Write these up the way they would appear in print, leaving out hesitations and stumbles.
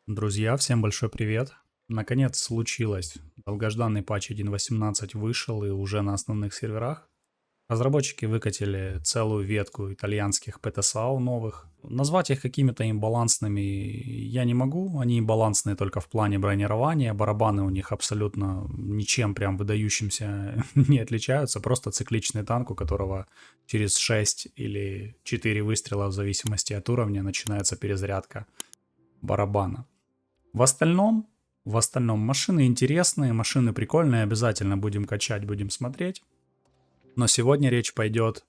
Друзья, всем большой привет! Наконец случилось. Долгожданный патч 1.18 вышел и уже на основных серверах. Разработчики выкатили целую ветку итальянских PTSAO новых. Назвать их какими-то имбалансными я не могу. Они имбалансные только в плане бронирования. Барабаны у них абсолютно ничем прям выдающимся не отличаются. Просто цикличный танк, у которого через 6 или 4 выстрела в зависимости от уровня начинается перезарядка барабана. В остальном машины интересные, машины прикольные, обязательно будем качать, будем смотреть. Но сегодня речь пойдет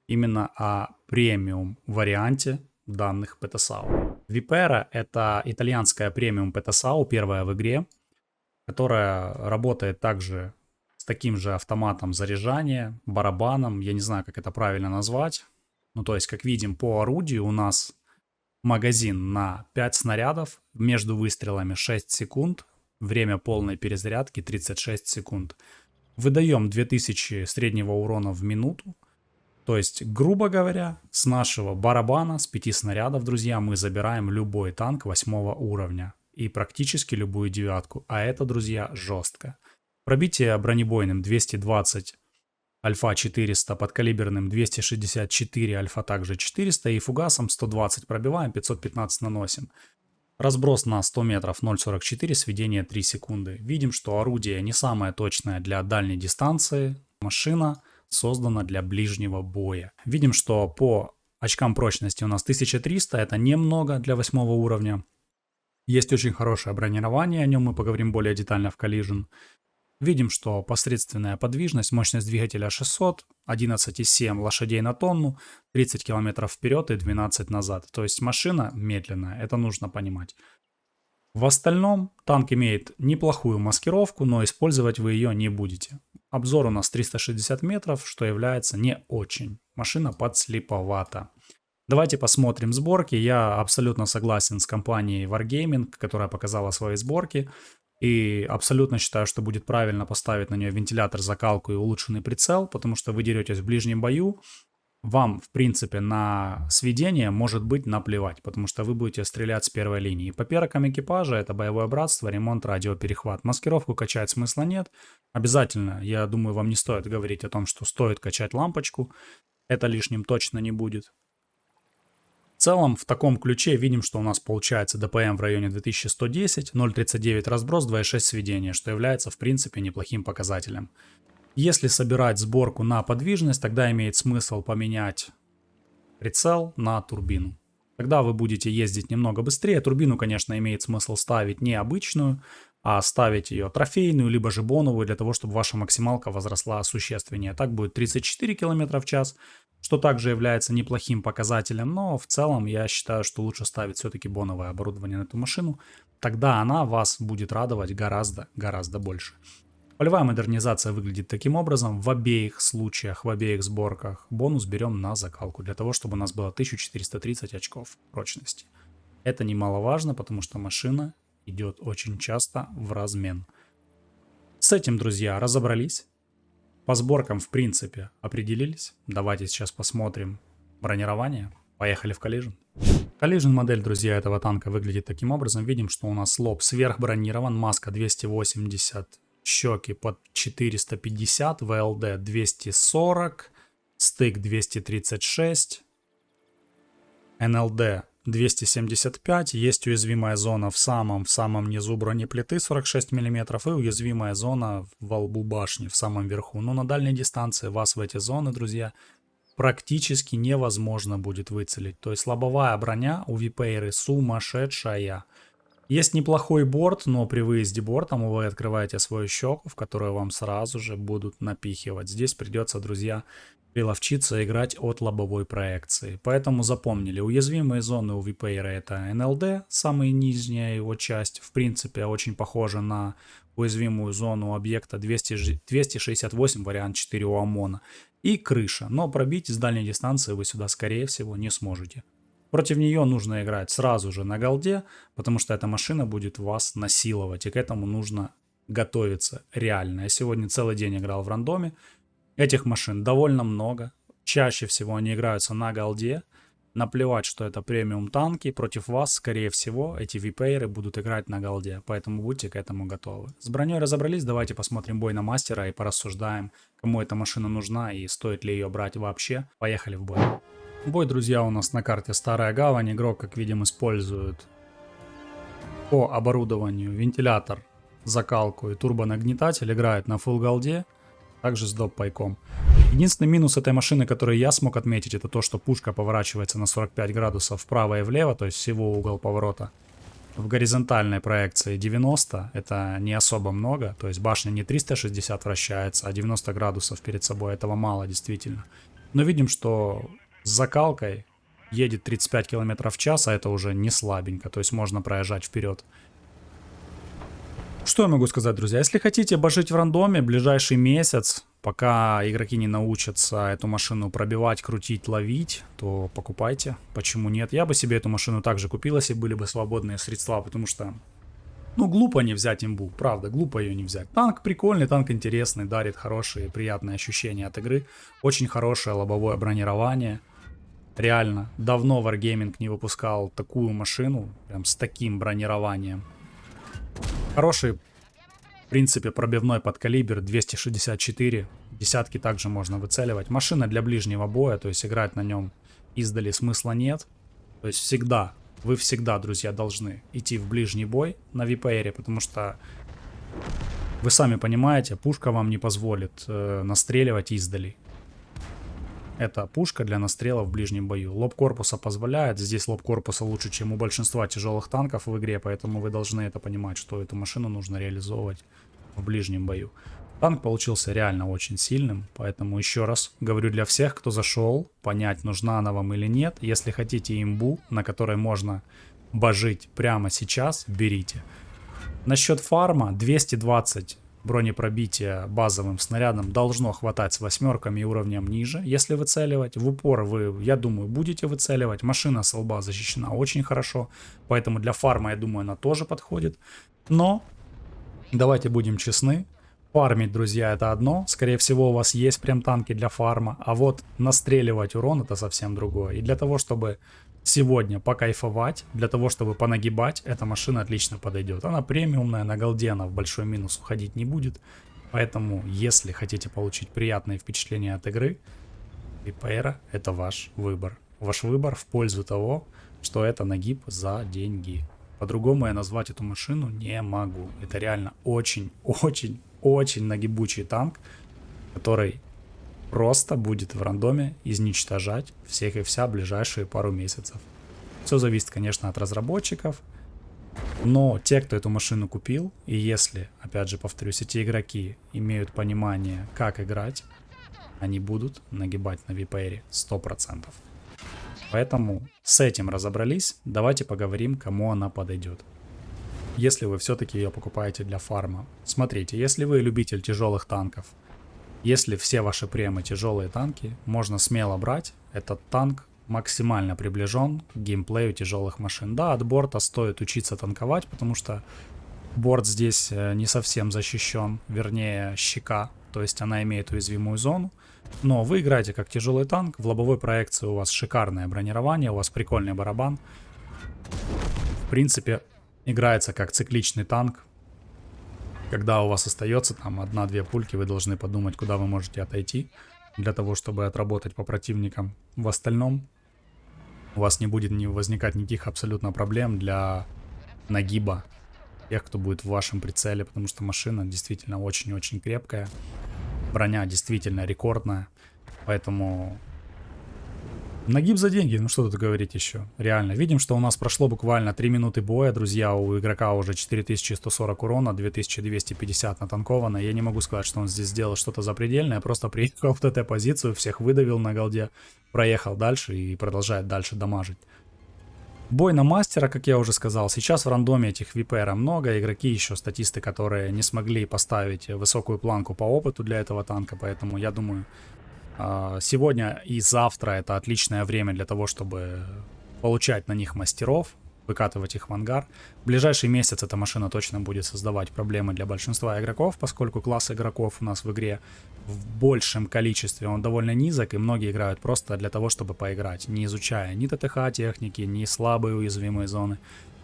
именно о премиум варианте данных PTSAO. Vipera — это итальянская премиум PTSAO, первая в игре, которая работает также с таким же автоматом заряжания, барабаном, я не знаю, как это правильно назвать. Ну, то есть, как видим по орудию, у нас магазин на 5 снарядов, между выстрелами 6 секунд, время полной перезарядки 36 секунд. Выдаем 2000 среднего урона в минуту. То есть, грубо говоря, с нашего барабана, с 5 снарядов, друзья, мы забираем любой танк 8 уровня. И практически любую девятку. А это, друзья, жестко. Пробитие бронебойным 220 альфа 400, подкалиберным 264, альфа также 400 и фугасом 120 пробиваем, 515 наносим. Разброс на 100 метров 0.44, сведение 3 секунды. Видим, что орудие не самое точное для дальней дистанции. Машина создана для ближнего боя. Видим, что по очкам прочности у нас 1300, это немного для 8 уровня. Есть очень хорошее бронирование, о нем мы поговорим более детально в Collision. Видим, что посредственная подвижность, мощность двигателя 600, 11,7 лошадей на тонну, 30 км вперед и 12 назад. То есть машина медленная, это нужно понимать. В остальном танк имеет неплохую маскировку, но использовать вы ее не будете. Обзор у нас 360 метров, что является не очень. Машина подслеповата. Давайте посмотрим сборки. Я абсолютно согласен с компанией Wargaming, которая показала свои сборки. И абсолютно считаю, что будет правильно поставить на нее вентилятор, закалку и улучшенный прицел, потому что вы деретесь в ближнем бою. Вам, в принципе, на сведение может быть наплевать, потому что вы будете стрелять с первой линии. По перкам экипажа это боевое братство, ремонт, радиоперехват. Маскировку качать смысла нет. Обязательно, я думаю, вам не стоит говорить о том, что стоит качать лампочку. Это лишним точно не будет. В целом, в таком ключе видим, что у нас получается ДПМ в районе 2110, 0.39 разброс, 2.6 сведения, что является, в принципе, неплохим показателем. Если собирать сборку на подвижность, тогда имеет смысл поменять прицел на турбину. Тогда вы будете ездить немного быстрее. Турбину, конечно, имеет смысл ставить не обычную, а ставить ее трофейную, либо же боновую, для того, чтобы ваша максималка возросла существеннее. Так будет 34 км в час, что также является неплохим показателем, но в целом я считаю, что лучше ставить все-таки боновое оборудование на эту машину. Тогда она вас будет радовать гораздо больше. Полевая модернизация выглядит таким образом. В обеих случаях, в обеих сборках бонус берем на закалку, для того, чтобы у нас было 1430 очков прочности. Это немаловажно, потому что машина идет очень часто в размен. С этим, друзья, разобрались. По сборкам, в принципе, определились. Давайте сейчас посмотрим бронирование. Поехали в Collision. Collision модель, друзья, этого танка выглядит таким образом. Видим, что у нас лоб сверхбронирован, маска 280, щеки под 450, ВЛД 240, стык 236, НЛД 275, есть уязвимая зона в самом низу бронеплиты 46 мм и уязвимая зона во лбу башни в самом верху. Но на дальней дистанции вас в эти зоны, друзья, практически невозможно будет выцелить. То есть лобовая броня у Випейры сумасшедшая. Есть неплохой борт, но при выезде бортом вы открываете свою щеку, в которую вам сразу же будут напихивать. Здесь придется, друзья, приловчиться играть от лобовой проекции. Поэтому запомнили, уязвимые зоны у Vipera это НЛД, самая нижняя его часть. В принципе, очень похожа на уязвимую зону объекта 268, вариант 4 у ОМОНа. И крыша, но пробить с дальней дистанции вы сюда, скорее всего, не сможете. Против нее нужно играть сразу же на голде, потому что эта машина будет вас насиловать, и к этому нужно готовиться реально. Я сегодня целый день играл в рандоме. Этих машин довольно много. Чаще всего они играются на голде. Наплевать, что это премиум танки, против вас, скорее всего, эти випейры будут играть на голде, поэтому будьте к этому готовы. С броней разобрались, давайте посмотрим бой на мастера и порассуждаем, кому эта машина нужна и стоит ли ее брать вообще. Поехали в бой. Бой, друзья, у нас на карте Старая Гавань. Игрок, как видим, использует по оборудованию вентилятор, закалку и турбонагнетатель, играет на full голде, также с доп-пайком. Единственный минус этой машины, который я смог отметить, это то, что пушка поворачивается на 45 градусов вправо и влево, то есть всего угол поворота. В горизонтальной проекции 90, это не особо много, то есть башня не 360 вращается, а 90 градусов перед собой, этого мало действительно. Но видим, что с закалкой едет 35 км в час, а это уже не слабенько, то есть можно проезжать вперед. Что я могу сказать, друзья? Если хотите божить в рандоме ближайший месяц, пока игроки не научатся эту машину пробивать, крутить, ловить, то покупайте. Почему нет? Я бы себе эту машину также купил, если были бы свободные средства, потому что, ну, глупо не взять имбу, правда, глупо ее не взять. Танк прикольный, танк интересный, дарит хорошие, приятные ощущения от игры. Очень хорошее лобовое бронирование. Реально, давно Wargaming не выпускал такую машину, прям с таким бронированием. Хороший, в принципе, пробивной подкалибр 264. Десятки также можно выцеливать. Машина для ближнего боя, то есть играть на нем издали смысла нет. То есть всегда, вы всегда, друзья, должны идти в ближний бой на VPR, потому что вы сами понимаете, пушка вам не позволит настреливать издали. Это пушка для настрела в ближнем бою. Лоб корпуса позволяет. Здесь лоб корпуса лучше, чем у большинства тяжелых танков в игре, поэтому вы должны это понимать, что эту машину нужно реализовывать в ближнем бою. Танк получился реально очень сильным, поэтому еще раз говорю для всех, кто зашел, понять, нужна она вам или нет. Если хотите имбу, на которой можно божить прямо сейчас, берите. Насчет фарма 220 бронепробития базовым снарядом должно хватать с восьмерками и уровнем ниже. Если выцеливать, в упор вы, я думаю, будете выцеливать. Машина с лба защищена очень хорошо, поэтому для фарма, я думаю, она тоже подходит. Но давайте будем честны. Фармить, друзья, это одно. Скорее всего, у вас есть прям танки для фарма. А вот настреливать урон — это совсем другое. И для того, чтобы сегодня покайфовать, для того, чтобы понагибать, эта машина отлично подойдет. Она премиумная, на голде она в большой минус уходить не будет. Поэтому, если хотите получить приятные впечатления от игры, VPR — это ваш выбор. Ваш выбор в пользу того, что это нагиб за деньги. По-другому я назвать эту машину не могу. Это реально очень нагибучий танк, который просто будет в рандоме изничтожать всех и вся ближайшие пару месяцев. Все зависит, конечно, от разработчиков. Но те, кто эту машину купил, и если, опять же повторюсь, эти игроки имеют понимание, как играть, они будут нагибать на VPR 100%. Поэтому с этим разобрались. Давайте поговорим, кому она подойдет. Если вы все-таки ее покупаете для фарма. Смотрите, если вы любитель тяжелых танков, если все ваши премы тяжелые танки, можно смело брать. Этот танк максимально приближен к геймплею тяжелых машин. Да, от борта стоит учиться танковать, потому что борт здесь не совсем защищен, вернее щека, то есть она имеет уязвимую зону. Но вы играете как тяжелый танк, в лобовой проекции у вас шикарное бронирование, у вас прикольный барабан. В принципе, играется как цикличный танк. Когда у вас остается там 1-2 пульки, вы должны подумать, куда вы можете отойти, для того, чтобы отработать по противникам. В остальном у вас не будет возникать никаких абсолютно проблем для нагиба тех, кто будет в вашем прицеле, потому что машина действительно очень-очень крепкая, броня действительно рекордная, поэтому нагиб за деньги, ну что тут говорить еще. Реально, видим, что у нас прошло буквально 3 минуты боя, друзья, у игрока уже 4140 урона, 2250 натанковано. Я не могу сказать, что он здесь сделал что-то запредельное, просто приехал в ТТ-позицию, всех выдавил на голде, проехал дальше и продолжает дальше дамажить. Бой на мастера, как я уже сказал, сейчас в рандоме этих VPR много, игроки еще статисты, которые не смогли поставить высокую планку по опыту для этого танка, поэтому я думаю, сегодня и завтра это отличное время для того, чтобы получать на них мастеров. выкатывать их в ангар. В ближайший месяц эта машина точно будет создавать проблемы для большинства игроков, поскольку класс игроков у нас в игре в большем количестве, он довольно низок, и многие играют просто для того, чтобы поиграть, не изучая ни ТТХ техники, ни слабые уязвимые зоны.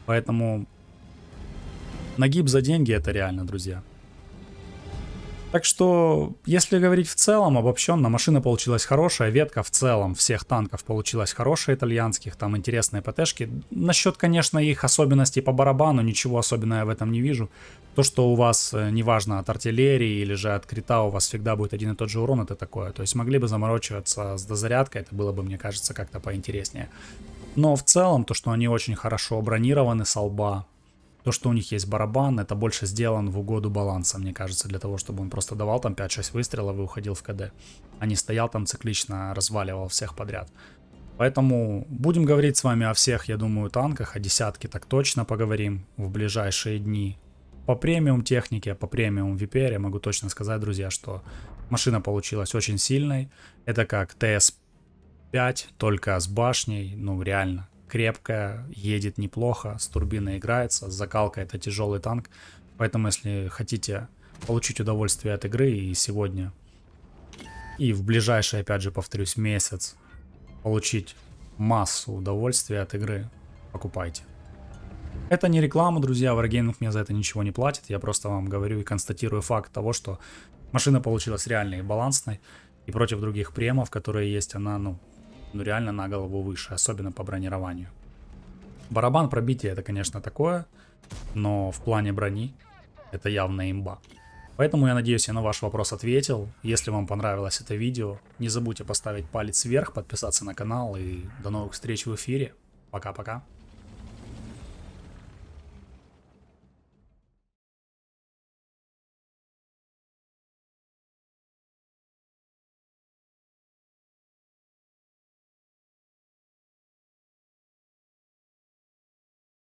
Поэтому нагиб за деньги — это реально, друзья. Так что, если говорить в целом, обобщенно, машина получилась хорошая, ветка в целом всех танков получилась хорошая, итальянских, там интересные ПТшки. Насчет, конечно, их особенностей по барабану, ничего особенного я в этом не вижу. То, что у вас, неважно, от артиллерии или же от крита у вас всегда будет один и тот же урон, это такое. То есть могли бы заморачиваться с дозарядкой, это было бы, мне кажется, как-то поинтереснее. Но в целом, то, что они очень хорошо бронированы со лба, то, что у них есть барабан, это больше сделан в угоду баланса, мне кажется, для того, чтобы он просто давал там 5-6 выстрелов и уходил в КД, а не стоял там циклично, разваливал всех подряд. Поэтому будем говорить с вами о всех, я думаю, танках, о десятке так точно поговорим в ближайшие дни. По премиум технике, по премиум VPR я могу точно сказать, друзья, что машина получилась очень сильной. Это как ТС-5, только с башней, ну реально. Крепкая, едет неплохо, с турбиной играется, закалка — это тяжелый танк, поэтому если хотите получить удовольствие от игры и сегодня, и в ближайший, опять же, повторюсь, месяц получить массу удовольствия от игры, покупайте. Это не реклама, друзья, Wargaming мне за это ничего не платит, я просто вам говорю и констатирую факт того, что машина получилась реальной и балансной, и против других премов, которые есть, она, ну реально на голову выше, особенно по бронированию. Барабан пробития — это, конечно, такое, но в плане брони это явно имба. Поэтому я надеюсь, я на ваш вопрос ответил. Если вам понравилось это видео, не забудьте поставить палец вверх, подписаться на канал, и до новых встреч в эфире. Пока-пока.